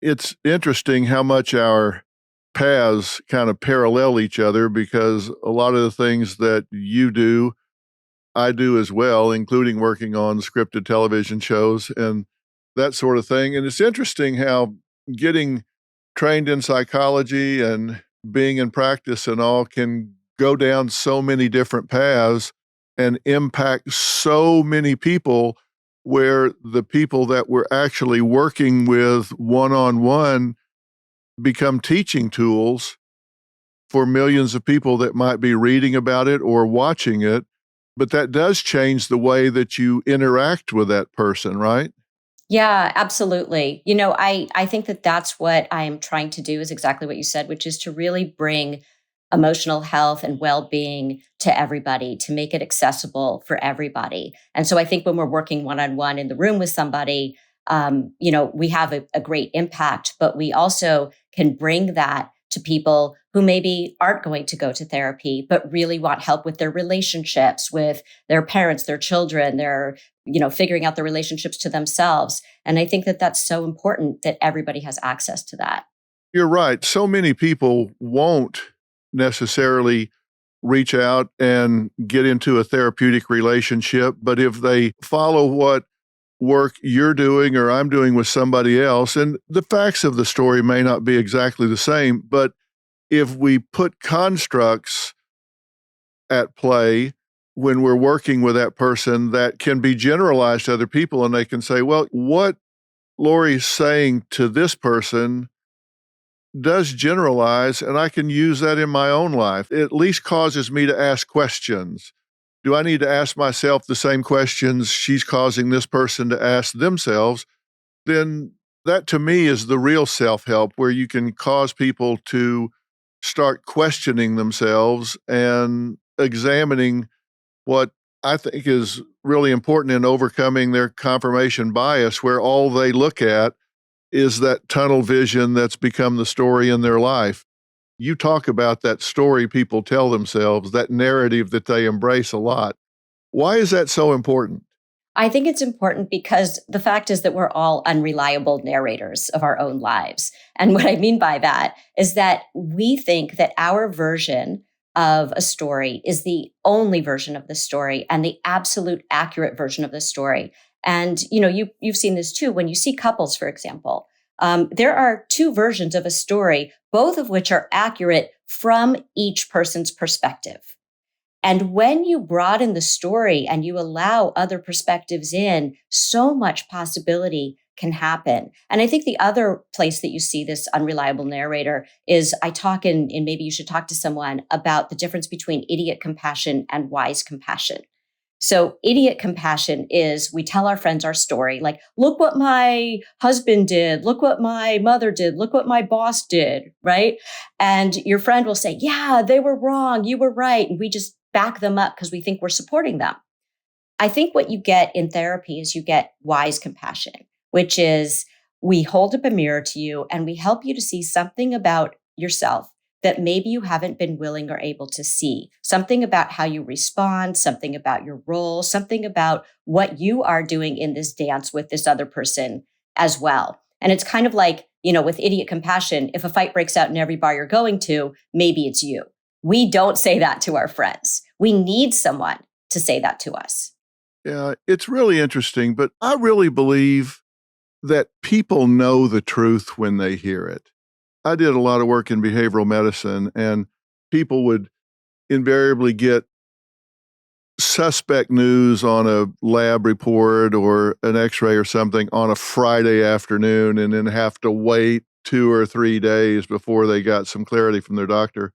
It's interesting how much our paths kind of parallel each other because a lot of the things that you do, I do as well, including working on scripted television shows and that sort of thing. And it's interesting how getting trained in psychology and being in practice and all can go down so many different paths and impact so many people where the people that we're actually working with one on one become teaching tools for millions of people that might be reading about it or watching it. But that does change the way that you interact with that person, right? Yeah, absolutely. I think that that's what I'm trying to do is exactly what you said, which is to really bring emotional health and well-being to everybody, to make it accessible for everybody. And so I think when we're working one-on-one in the room with somebody, we have a great impact, but we also can bring that to people who maybe aren't going to go to therapy, but really want help with their relationships with their parents, their children, their figuring out the relationships to themselves. And I think that that's so important that everybody has access to that. You're right. So many people won't necessarily reach out and get into a therapeutic relationship, but if they follow what work you're doing or I'm doing with somebody else, and the facts of the story may not be exactly the same, but if we put constructs at play when we're working with that person that can be generalized to other people, and they can say, well, what Lori's saying to this person does generalize, and I can use that in my own life. It at least causes me to ask questions. Do I need to ask myself the same questions she's causing this person to ask themselves? Then that to me is the real self-help, where you can cause people to start questioning themselves and examining what I think is really important in overcoming their confirmation bias, where all they look at is that tunnel vision that's become the story in their life. You talk about that story people tell themselves, that narrative that they embrace a lot. Why is that so important? I think it's important because the fact is that we're all unreliable narrators of our own lives. And what I mean by that is that we think that our version of a story is the only version of the story and the absolute accurate version of the story. And you've seen this too when you see couples, for example. There are two versions of a story, both of which are accurate from each person's perspective. And when you broaden the story and you allow other perspectives in, so much possibility can happen. And I think the other place that you see this unreliable narrator is I talk in maybe you should talk to someone about the difference between idiot compassion and wise compassion. So idiot compassion is we tell our friends our story, like, look what my husband did, look what my mother did, look what my boss did, right? And your friend will say, yeah, they were wrong, you were right. And we just back them up because we think we're supporting them. I think what you get in therapy is you get wise compassion, which is we hold up a mirror to you and we help you to see something about yourself that maybe you haven't been willing or able to see, something about how you respond, something about your role, something about what you are doing in this dance with this other person as well. And it's kind of like, with idiot compassion, if a fight breaks out in every bar you're going to, maybe it's you. We don't say that to our friends. We need someone to say that to us. Yeah, it's really interesting, but I really believe that people know the truth when they hear it. I did a lot of work in behavioral medicine, and people would invariably get suspect news on a lab report or an x-ray or something on a Friday afternoon and then have to wait 2 or 3 days before they got some clarity from their doctor.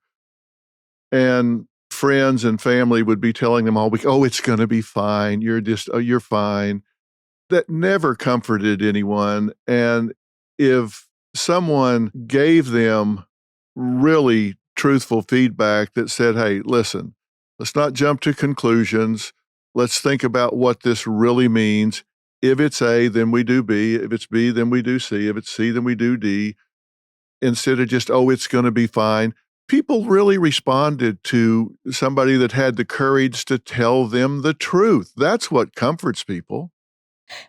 And friends and family would be telling them all week, "Oh, it's gonna be fine. You're fine." That never comforted anyone, and if someone gave them really truthful feedback that said, "Hey, listen, let's not jump to conclusions. Let's think about what this really means. If it's A, then we do B. If it's B, then we do C. If it's C, then we do D." Instead of just, "Oh, it's gonna be fine." People really responded to somebody that had the courage to tell them the truth. That's what comforts people.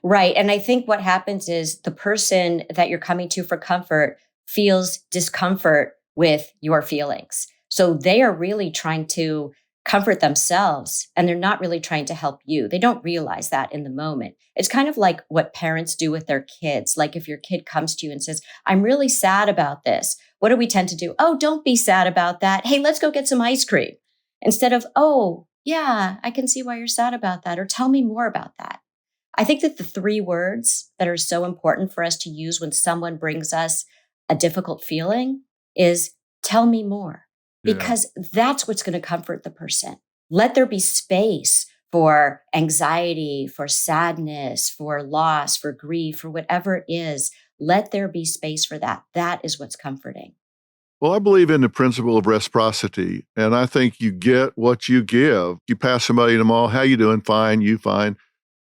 Right. And I think what happens is the person that you're coming to for comfort feels discomfort with your feelings. So they are really trying to comfort themselves and they're not really trying to help you. They don't realize that in the moment. It's kind of like what parents do with their kids. Like if your kid comes to you and says, I'm really sad about this, what do we tend to do? Oh, don't be sad about that. Hey, let's go get some ice cream. Instead of, oh, yeah, I can see why you're sad about that. Or tell me more about that. I think that the three words that are so important for us to use when someone brings us a difficult feeling is tell me more, Yeah. because that's what's going to comfort the person. Let there be space for anxiety, for sadness, for loss, for grief, for whatever it is. Let there be space for that. That is what's comforting. Well, I believe in the principle of reciprocity, and I think you get what you give. You pass somebody in the mall, how you doing? Fine, you fine.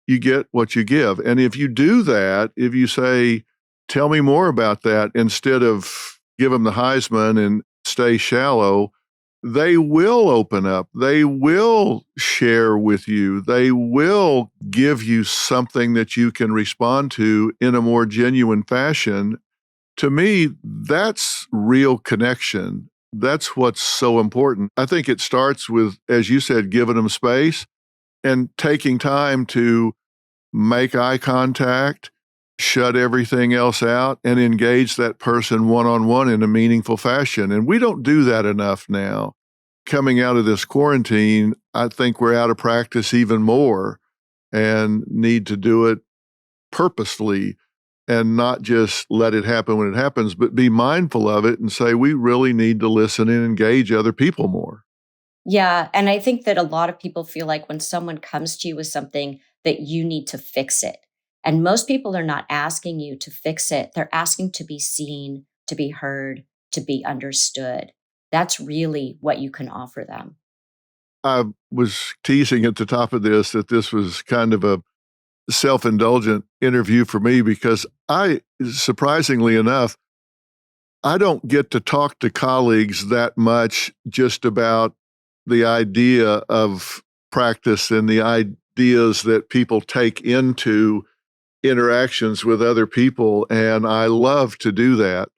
You get what you give. And if you do that, if you say, tell me more about that, instead of give them the Heisman and stay shallow, they will open up. They will share with you. They will give you something that you can respond to in a more genuine fashion. To me, that's real connection. That's what's so important. I think it starts with, as you said, giving them space and taking time to make eye contact, shut everything else out, and engage that person one on one in a meaningful fashion. And we don't do that enough now. Coming out of this quarantine, I think we're out of practice even more and need to do it purposefully and not just let it happen when it happens, but be mindful of it and say, we really need to listen and engage other people more. Yeah. And I think that a lot of people feel like when someone comes to you with something, that you need to fix it. And most people are not asking you to fix it. They're asking to be seen, to be heard, to be understood. That's really what you can offer them. I was teasing at the top of this that this was kind of a self indulgent interview for me because surprisingly enough, I don't get to talk to colleagues that much just about the idea of practice and the ideas that people take into interactions with other people. And I love to do that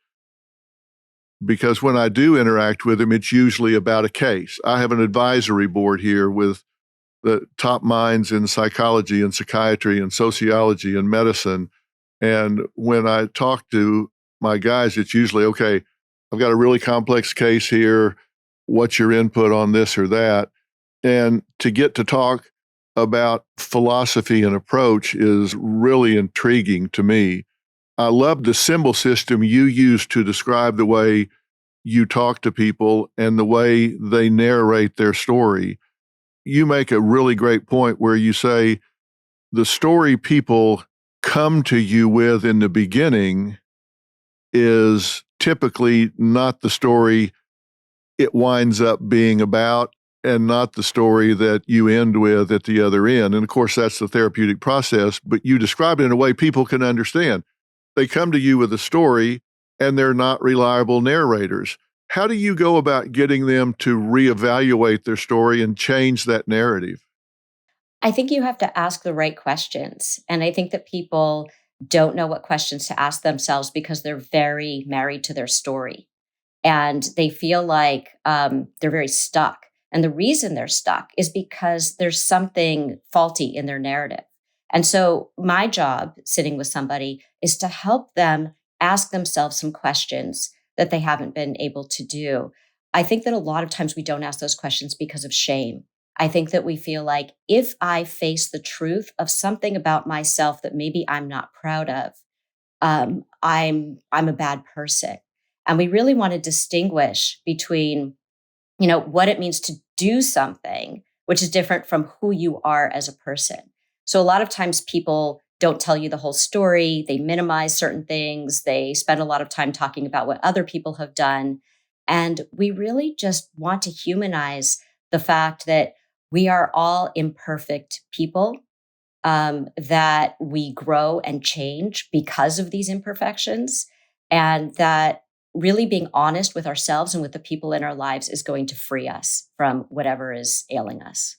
because when I do interact with them, it's usually about a case. I have an advisory board here with the top minds in psychology and psychiatry and sociology and medicine. And when I talk to my guys, it's usually, okay, I've got a really complex case here. What's your input on this or that? And to get to talk about philosophy and approach is really intriguing to me. I love the symbol system you use to describe the way you talk to people and the way they narrate their story. You make a really great point where you say the story people come to you with in the beginning is typically not the story it winds up being about and not the story that you end with at the other end. And of course, that's the therapeutic process, but you describe it in a way people can understand. They come to you with a story and they're not reliable narrators. How do you go about getting them to reevaluate their story and change that narrative? I think you have to ask the right questions. And I think that people don't know what questions to ask themselves because they're very married to their story and they feel like they're very stuck. And the reason they're stuck is because there's something faulty in their narrative. And so, my job sitting with somebody is to help them ask themselves some questions that they haven't been able to do. I think that a lot of times we don't ask those questions because of shame. I think that we feel like if I face the truth of something about myself that maybe I'm not proud of, I'm a bad person. And we really want to distinguish between, what it means to do something, which is different from who you are as a person. So a lot of times people don't tell you the whole story. They minimize certain things. They spend a lot of time talking about what other people have done. And we really just want to humanize the fact that we are all imperfect people, that we grow and change because of these imperfections, and that really being honest with ourselves and with the people in our lives is going to free us from whatever is ailing us.